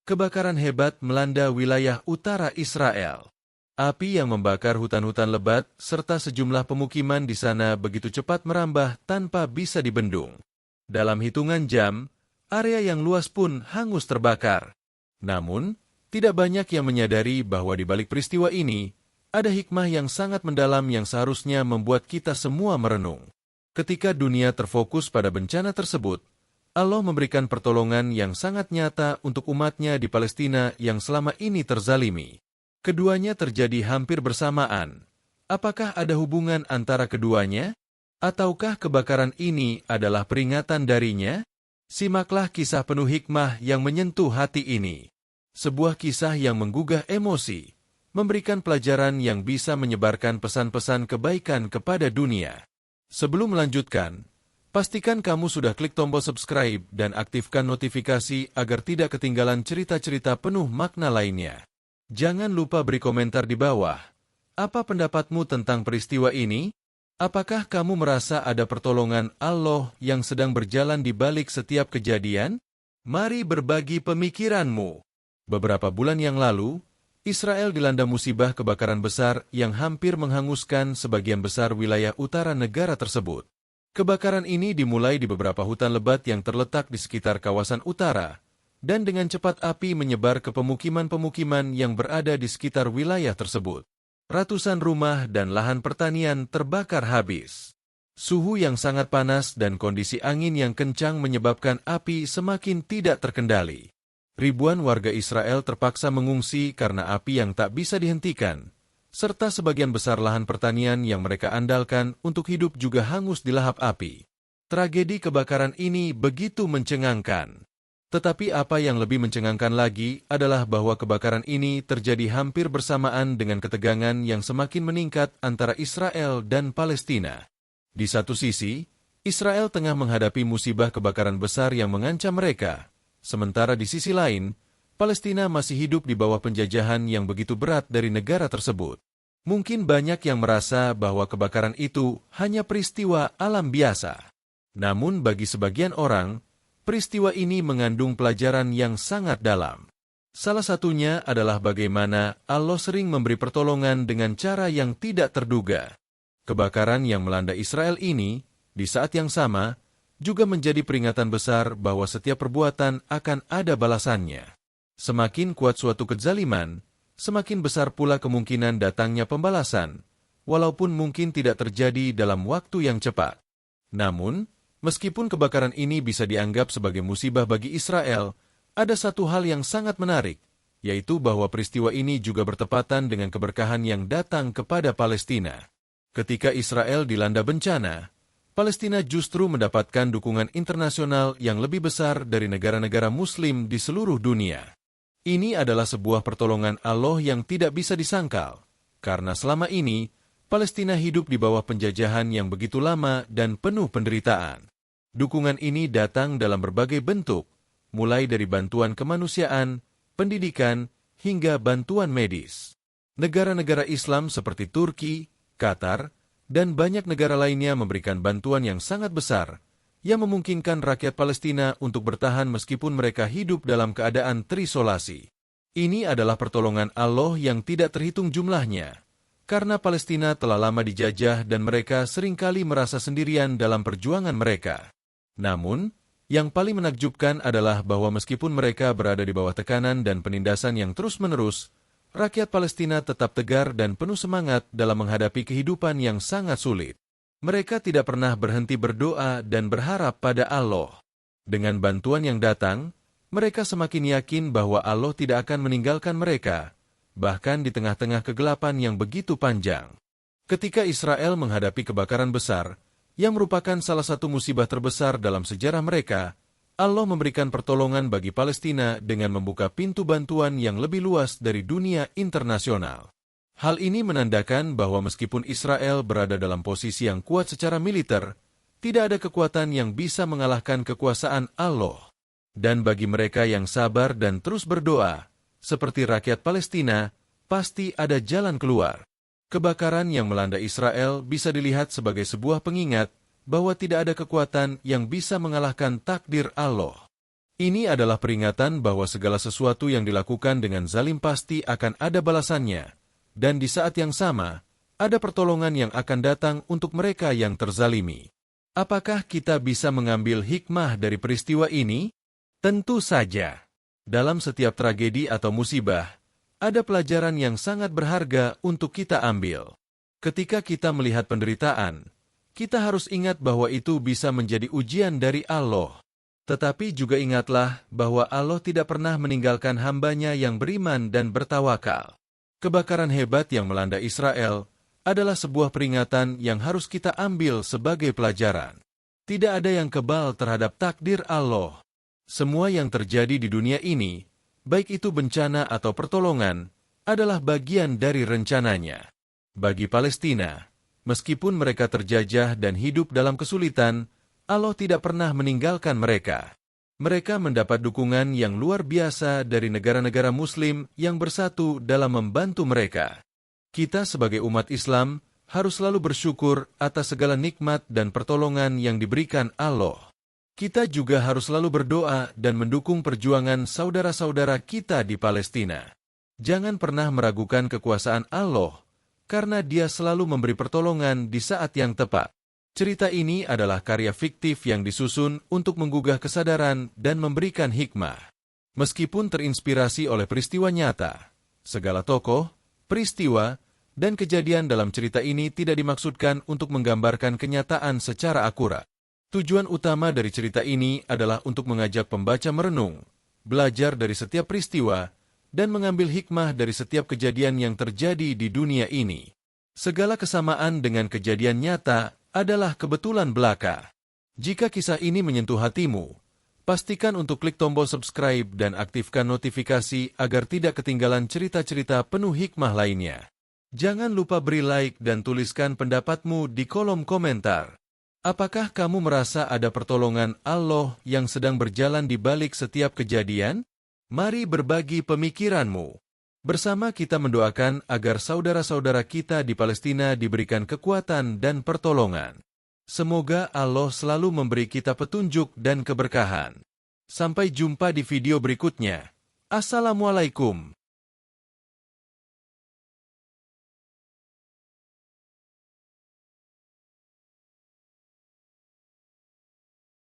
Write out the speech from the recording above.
Kebakaran hebat melanda wilayah utara Israel. Api yang membakar hutan-hutan lebat serta sejumlah pemukiman di sana begitu cepat merambah tanpa bisa dibendung. Dalam hitungan jam, area yang luas pun hangus terbakar. Namun, tidak banyak yang menyadari bahwa di balik peristiwa ini, ada hikmah yang sangat mendalam yang seharusnya membuat kita semua merenung. Ketika dunia terfokus pada bencana tersebut, Allah memberikan pertolongan yang sangat nyata untuk umatnya di Palestina yang selama ini terzalimi. Keduanya terjadi hampir bersamaan. Apakah ada hubungan antara keduanya? Ataukah kebakaran ini adalah peringatan darinya? Simaklah kisah penuh hikmah yang menyentuh hati ini. Sebuah kisah yang menggugah emosi, memberikan pelajaran yang bisa menyebarkan pesan-pesan kebaikan kepada dunia. Sebelum melanjutkan, pastikan kamu sudah klik tombol subscribe dan aktifkan notifikasi agar tidak ketinggalan cerita-cerita penuh makna lainnya. Jangan lupa beri komentar di bawah. Apa pendapatmu tentang peristiwa ini? Apakah kamu merasa ada pertolongan Allah yang sedang berjalan di balik setiap kejadian? Mari berbagi pemikiranmu. Beberapa bulan yang lalu, Israel dilanda musibah kebakaran besar yang hampir menghanguskan sebagian besar wilayah utara negara tersebut. Kebakaran ini dimulai di beberapa hutan lebat yang terletak di sekitar kawasan utara, dan dengan cepat api menyebar ke pemukiman-pemukiman yang berada di sekitar wilayah tersebut. Ratusan rumah dan lahan pertanian terbakar habis. Suhu yang sangat panas dan kondisi angin yang kencang menyebabkan api semakin tidak terkendali. Ribuan warga Israel terpaksa mengungsi karena api yang tak bisa dihentikan, serta sebagian besar lahan pertanian yang mereka andalkan untuk hidup juga hangus dilahap api. Tragedi kebakaran ini begitu mencengangkan. Tetapi apa yang lebih mencengangkan lagi adalah bahwa kebakaran ini terjadi hampir bersamaan dengan ketegangan yang semakin meningkat antara Israel dan Palestina. Di satu sisi, Israel tengah menghadapi musibah kebakaran besar yang mengancam mereka, sementara di sisi lain, Palestina masih hidup di bawah penjajahan yang begitu berat dari negara tersebut. Mungkin banyak yang merasa bahwa kebakaran itu hanya peristiwa alam biasa. Namun bagi sebagian orang, peristiwa ini mengandung pelajaran yang sangat dalam. Salah satunya adalah bagaimana Allah sering memberi pertolongan dengan cara yang tidak terduga. Kebakaran yang melanda Israel ini, di saat yang sama, juga menjadi peringatan besar bahwa setiap perbuatan akan ada balasannya. Semakin kuat suatu kezaliman, semakin besar pula kemungkinan datangnya pembalasan, walaupun mungkin tidak terjadi dalam waktu yang cepat. Namun, meskipun kebakaran ini bisa dianggap sebagai musibah bagi Israel, ada satu hal yang sangat menarik, yaitu bahwa peristiwa ini juga bertepatan dengan keberkahan yang datang kepada Palestina. Ketika Israel dilanda bencana, Palestina justru mendapatkan dukungan internasional yang lebih besar dari negara-negara Muslim di seluruh dunia. Ini adalah sebuah pertolongan Allah yang tidak bisa disangkal, karena selama ini, Palestina hidup di bawah penjajahan yang begitu lama dan penuh penderitaan. Dukungan ini datang dalam berbagai bentuk, mulai dari bantuan kemanusiaan, pendidikan, hingga bantuan medis. Negara-negara Islam seperti Turki, Qatar, dan banyak negara lainnya memberikan bantuan yang sangat besar, yang memungkinkan rakyat Palestina untuk bertahan meskipun mereka hidup dalam keadaan terisolasi. Ini adalah pertolongan Allah yang tidak terhitung jumlahnya, karena Palestina telah lama dijajah dan mereka seringkali merasa sendirian dalam perjuangan mereka. Namun, yang paling menakjubkan adalah bahwa meskipun mereka berada di bawah tekanan dan penindasan yang terus-menerus, rakyat Palestina tetap tegar dan penuh semangat dalam menghadapi kehidupan yang sangat sulit. Mereka tidak pernah berhenti berdoa dan berharap pada Allah. Dengan bantuan yang datang, mereka semakin yakin bahwa Allah tidak akan meninggalkan mereka, bahkan di tengah-tengah kegelapan yang begitu panjang. Ketika Israel menghadapi kebakaran besar, yang merupakan salah satu musibah terbesar dalam sejarah mereka, Allah memberikan pertolongan bagi Palestina dengan membuka pintu bantuan yang lebih luas dari dunia internasional. Hal ini menandakan bahwa meskipun Israel berada dalam posisi yang kuat secara militer, tidak ada kekuatan yang bisa mengalahkan kekuasaan Allah. Dan bagi mereka yang sabar dan terus berdoa, seperti rakyat Palestina, pasti ada jalan keluar. Kebakaran yang melanda Israel bisa dilihat sebagai sebuah pengingat bahwa tidak ada kekuatan yang bisa mengalahkan takdir Allah. Ini adalah peringatan bahwa segala sesuatu yang dilakukan dengan zalim pasti akan ada balasannya, dan di saat yang sama, ada pertolongan yang akan datang untuk mereka yang terzalimi. Apakah kita bisa mengambil hikmah dari peristiwa ini? Tentu saja. Dalam setiap tragedi atau musibah, ada pelajaran yang sangat berharga untuk kita ambil. Ketika kita melihat penderitaan, kita harus ingat bahwa itu bisa menjadi ujian dari Allah. Tetapi juga ingatlah bahwa Allah tidak pernah meninggalkan hamba-Nya yang beriman dan bertawakal. Kebakaran hebat yang melanda Israel adalah sebuah peringatan yang harus kita ambil sebagai pelajaran. Tidak ada yang kebal terhadap takdir Allah. Semua yang terjadi di dunia ini, baik itu bencana atau pertolongan, adalah bagian dari rencananya. Bagi Palestina, meskipun mereka terjajah dan hidup dalam kesulitan, Allah tidak pernah meninggalkan mereka. Mereka mendapat dukungan yang luar biasa dari negara-negara Muslim yang bersatu dalam membantu mereka. Kita sebagai umat Islam harus selalu bersyukur atas segala nikmat dan pertolongan yang diberikan Allah. Kita juga harus selalu berdoa dan mendukung perjuangan saudara-saudara kita di Palestina. Jangan pernah meragukan kekuasaan Allah, karena Dia selalu memberi pertolongan di saat yang tepat. Cerita ini adalah karya fiktif yang disusun untuk menggugah kesadaran dan memberikan hikmah. Meskipun terinspirasi oleh peristiwa nyata, segala tokoh, peristiwa, dan kejadian dalam cerita ini tidak dimaksudkan untuk menggambarkan kenyataan secara akurat. Tujuan utama dari cerita ini adalah untuk mengajak pembaca merenung, belajar dari setiap peristiwa, dan mengambil hikmah dari setiap kejadian yang terjadi di dunia ini. Segala kesamaan dengan kejadian nyata adalah kebetulan belaka. Jika kisah ini menyentuh hatimu, pastikan untuk klik tombol subscribe dan aktifkan notifikasi agar tidak ketinggalan cerita-cerita penuh hikmah lainnya. Jangan lupa beri like dan tuliskan pendapatmu di kolom komentar. Apakah kamu merasa ada pertolongan Allah yang sedang berjalan di balik setiap kejadian? Mari berbagi pemikiranmu. Bersama kita mendoakan agar saudara-saudara kita di Palestina diberikan kekuatan dan pertolongan. Semoga Allah selalu memberi kita petunjuk dan keberkahan. Sampai jumpa di video berikutnya. Assalamualaikum.